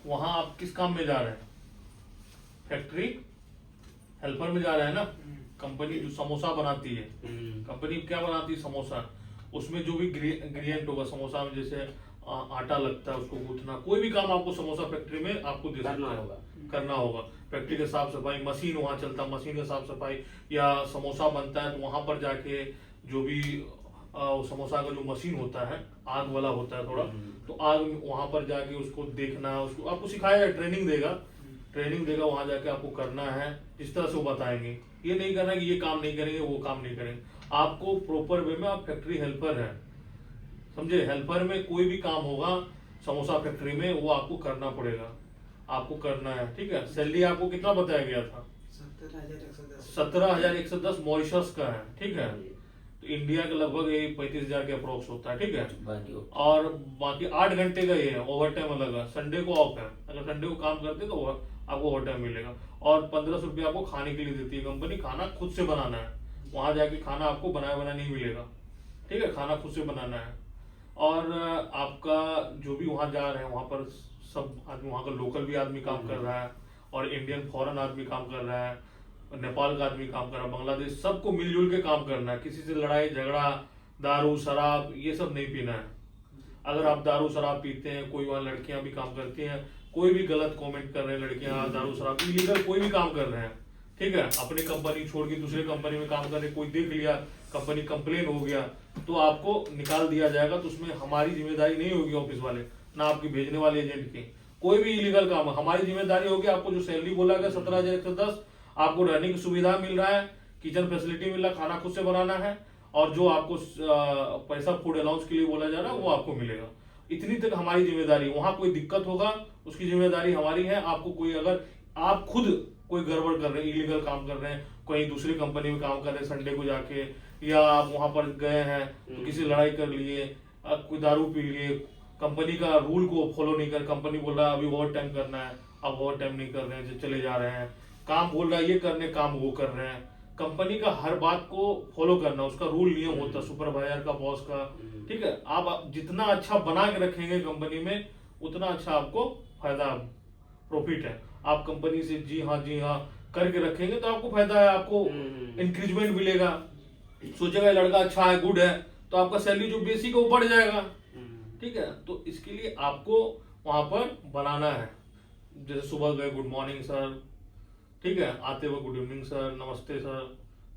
वहां आप किस काम में जा रहे हैं? फैक्ट्री हेल्पर में जा रहे हैं ना। कंपनी जो समोसा बनाती है, कंपनी क्या बनाती है? समोसा। उसमें जो भी इंग्रेडिएंट होगा समोसा में, जैसे आटा लगता है, उसको गूंथना, कोई भी काम आपको समोसा फैक्ट्री में आपको दे सकता है, करना होगा। फैक्ट्री के साफ सफाई, मशीन वहां चलता है, मशीन का साफ सफाई, या समोसा बनता है तो वहां पर जाके जो भी समोसा का जो मशीन होता है, आग वाला होता है थोड़ा, तो आग वहां पर जाके उसको देखना, उसको आपको सिखाया, ट्रेनिंग देगा, वहां जाके आपको करना है, जिस तरह से वो बताएंगे। ये नहीं करना कि ये काम नहीं करेंगे, वो काम नहीं करेंगे, आपको प्रॉपर वे में, आप फैक्ट्री हेल्पर है, समझे? हेल्पर में कोई भी काम होगा समोसा फैक्ट्री में, वो आपको करना पड़ेगा, आपको करना है, ठीक है। सैलरी आपको कितना बताया गया था? 17,110 मॉरिशस का है, ठीक है। तो इंडिया के लगभग ये 35,000 के अप्रोक्स होता है, ठीक है। और बाकी 8 घंटे का ये है, ओवर टाइम अलग है, संडे को ऑफ है, अगर संडे को काम करते तो आपको ओवर टाइम मिलेगा। और 1500 रुपये आपको खाने के लिए देती है कंपनी, खाना खुद से बनाना है, वहां जाके खाना आपको बनाया बना नहीं मिलेगा, ठीक है, खाना खुद से बनाना है। और आपका जो भी वहां जा रहे हैं, वहां पर सब आदमी, वहां का लोकल भी आदमी काम कर रहा है, और इंडियन फॉरेन आदमी काम कर रहा है, नेपाल का आदमी काम कर रहा है, बांग्लादेश, सबको मिलजुल के काम करना है। किसी से लड़ाई झगड़ा, दारू शराब ये सब नहीं पीना है। अगर आप दारू शराब पीते हैं, कोई वहां लड़कियां भी काम करती हैं, कोई भी गलत कमेंट कर रहे हैं, लड़कियां दारू शराब इलीगल कोई भी काम कर रहे हैं, ठीक है, अपनी कंपनी छोड़ के दूसरे कंपनी में काम कर रहे, कोई देख लिया, कंपनी कंप्लेन हो गया, तो आपको निकाल दिया जाएगा। तो उसमें हमारी जिम्मेदारी नहीं होगी, ऑफिस वाले ना आपकी भेजने वाले एजेंट की, कोई भी इलीगल काम, हमारी जिम्मेदारी होगी। आपको जो सैलरी बोला गया 17,110, आपको रहने की सुविधा मिल रहा है, किचन फैसिलिटी मिल रहा है, खाना खुद से बनाना है, और जो आपको पैसा फूड अलाउंस के लिए बोला जा रहा है वो आपको मिलेगा। इतनी तक हमारी जिम्मेदारी। वहां कोई दिक्कत होगा उसकी जिम्मेदारी हमारी है। आपको कोई, अगर आप खुद कोई गड़बड़ कर रहे हैं, इलीगल काम कर रहे हैं, कोई दूसरी कंपनी में काम कर रहे हैं संडे को जाके, या आप वहां पर गए हैं तो किसी लड़ाई कर लिए, कोई दारू पी लिए, कंपनी का रूल को फॉलो नहीं कर, कंपनी बोल रहा है अभी ओवर टाइम करना है, अब ओवर टाइम नहीं कर रहे हैं, चले जा रहे हैं, काम बोल रहा है ये करने, काम वो कर रहे हैं, कंपनी का हर बात को फॉलो करना, उसका रूल नियम होता है, सुपरवाइजर का, बॉस का, ठीक है। आप जितना अच्छा बना के रखेंगे कंपनी में, उतना अच्छा आपको फायदा, प्रॉफिट है। आप कंपनी से जी हाँ करके रखेंगे तो आपको फायदा है, आपको इंक्रीजमेंट मिलेगा। सोचेगा लड़का अच्छा है, गुड है, तो आपका सैलरी जो बेसिक है वो बढ़ जाएगा, ठीक है। तो इसके लिए आपको वहां पर बनाना है, जैसे सुबह गए गुड मॉर्निंग सर, ठीक है, आते हुए गुड इवनिंग सर, नमस्ते सर,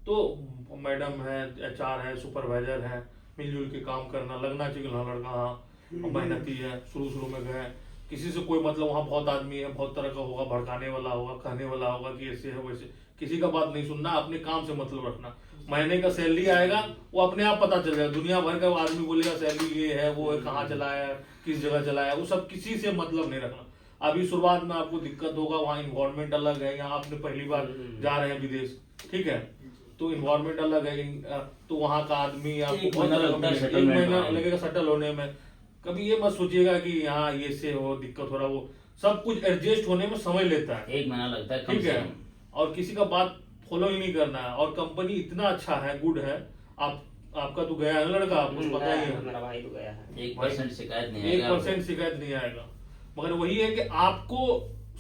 तो मैडम है, एचआर है, सुपरवाइजर है, मिलजुल के काम करना, लगना चाहिए लड़का हाँ मेहनती है। शुरू में गए, किसी से कोई मतलब, वहाँ बहुत आदमी है, बहुत तरह का होगा, भड़काने वाला होगा, कहने वाला होगा कि ऐसे है वैसे, किसी का बात नहीं सुनना, अपने काम से मतलब रखना। महीने का सैलरी आएगा वो अपने आप पता चल जाएगा, दुनिया भर का आदमी बोलेगा सैलरी ये है वो है, कहाँ चलाया है, किस जगह चलाया है, वो सब किसी से मतलब नहीं रखना। अभी शुरुआत में आपको दिक्कत होगा, वहाँ इन्वायरमेंट अलग है, यहाँ आपने पहली बार जा रहे हैं विदेश, ठीक है, तो इन्वायरमेंट अलग है, तो वहाँ का आदमी आपको बहुत एक महीना लगेगा सेटल होने में। कभी ये मत सोचिएगा कि यहाँ ये से हो दिक्कत हो रहा, वो सब कुछ एडजस्ट होने में समय लेता है, 1 महीना लगता है, ठीक है। और किसी का बात फॉलो ही नहीं करना है। और कंपनी इतना अच्छा है, गुड है, आपका तो गया है लड़का, आपको पता ही है, मेरा भाई तो गया है, 1% शिकायत नहीं आएगा, 1% शिकायत नहीं आएगा। मगर वही है कि आपको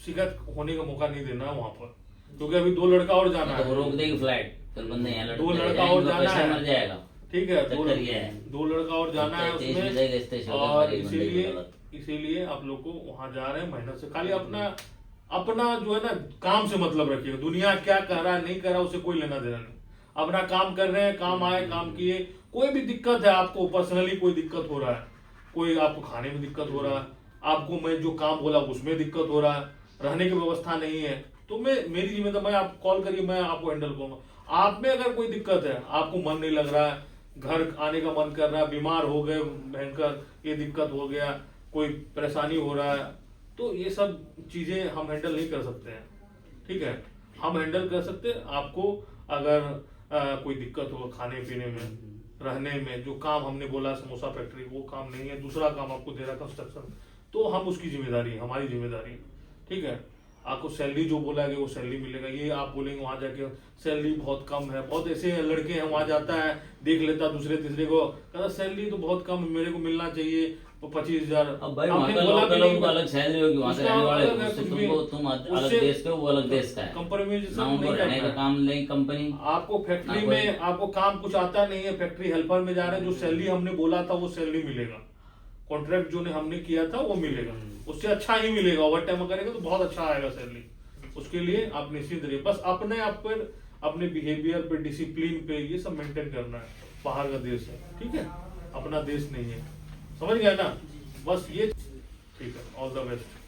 शिकायत होने का मौका नहीं देना है वहां पर, क्योंकि अभी 2 लड़का और जाना है, तो रोक देगी फ्लाइट, फिर बंदे यहाँ 2 लड़का और जाना है, मर जाएगा, ठीक है, 2 लड़का और जाना है उसमें, और इसीलिए आप लोग को वहां जा रहे हैं मेहनत से। खाली अपना जो है ना काम से मतलब रखिएगा, दुनिया क्या कर रहा है नहीं कर रहा उसे कोई लेना देना नहीं, अपना काम कर रहे हैं, काम आए काम किए। कोई भी दिक्कत है आपको पर्सनली, कोई दिक्कत हो रहा है, कोई आपको खाने में दिक्कत हो रहा है, आपको मैं जो काम बोला उसमें दिक्कत हो रहा है, रहने की व्यवस्था नहीं है, तो मेरी जिम्मेदारी, मैं आप कॉल करिए, मैं आपको हैंडल करूंगा। आप में अगर कोई दिक्कत है, आपको मन नहीं लग रहा है, घर आने का मन कर रहा है, बीमार हो गए भयंकर, ये दिक्कत हो गया, कोई परेशानी हो रहा है, तो ये सब चीजें हम हैंडल नहीं कर सकते हैं, ठीक है। हम हैंडल कर सकते हैं आपको अगर कोई दिक्कत हो खाने पीने में, रहने में, जो काम हमने बोला समोसा फैक्ट्री वो काम नहीं है, दूसरा काम आपको दे रहा कंस्ट्रक्शन, तो हम उसकी जिम्मेदारी, हमारी जिम्मेदारी, ठीक है। आपको सैलरी जो बोला गया वो सैलरी मिलेगा। ये आप बोलेंगे वहां जाके सैलरी बहुत कम है, बहुत ऐसे लड़के हैं वहां जाता है देख लेता दूसरे तीसरे को, कहता सैलरी तो बहुत कम है, मेरे को मिलना चाहिए 25,000। अब भाई वहाँ का लोकल को अलग सैलरी होगी, वहाँ से रहने वाले उससे तुम अलग देश के हो, वो अलग देश का है, कंप्रोमाइज ना उनको रहने का काम नहीं कंपनी। आपको फैक्ट्री में आपको काम कुछ आता नहीं है, फैक्ट्री हेल्पर में जा रहे हैं, जो सैलरी हमने बोला था वो सैलरी मिलेगा, कॉन्ट्रैक्ट जो हमने किया था वो मिलेगा, उससे अच्छा ही मिलेगा। ओवर टाइम करेंगे तो बहुत अच्छा आएगा सैलरी, उसके लिए आप निश्चित रहिए। बस अपने आप पर, अपने बिहेवियर पे, डिसिप्लिन पे ये सब मेंटेन करना है। बाहर का देश है, ठीक है, अपना देश नहीं है, समझ गए ना, बस ये ठीक है। All the best.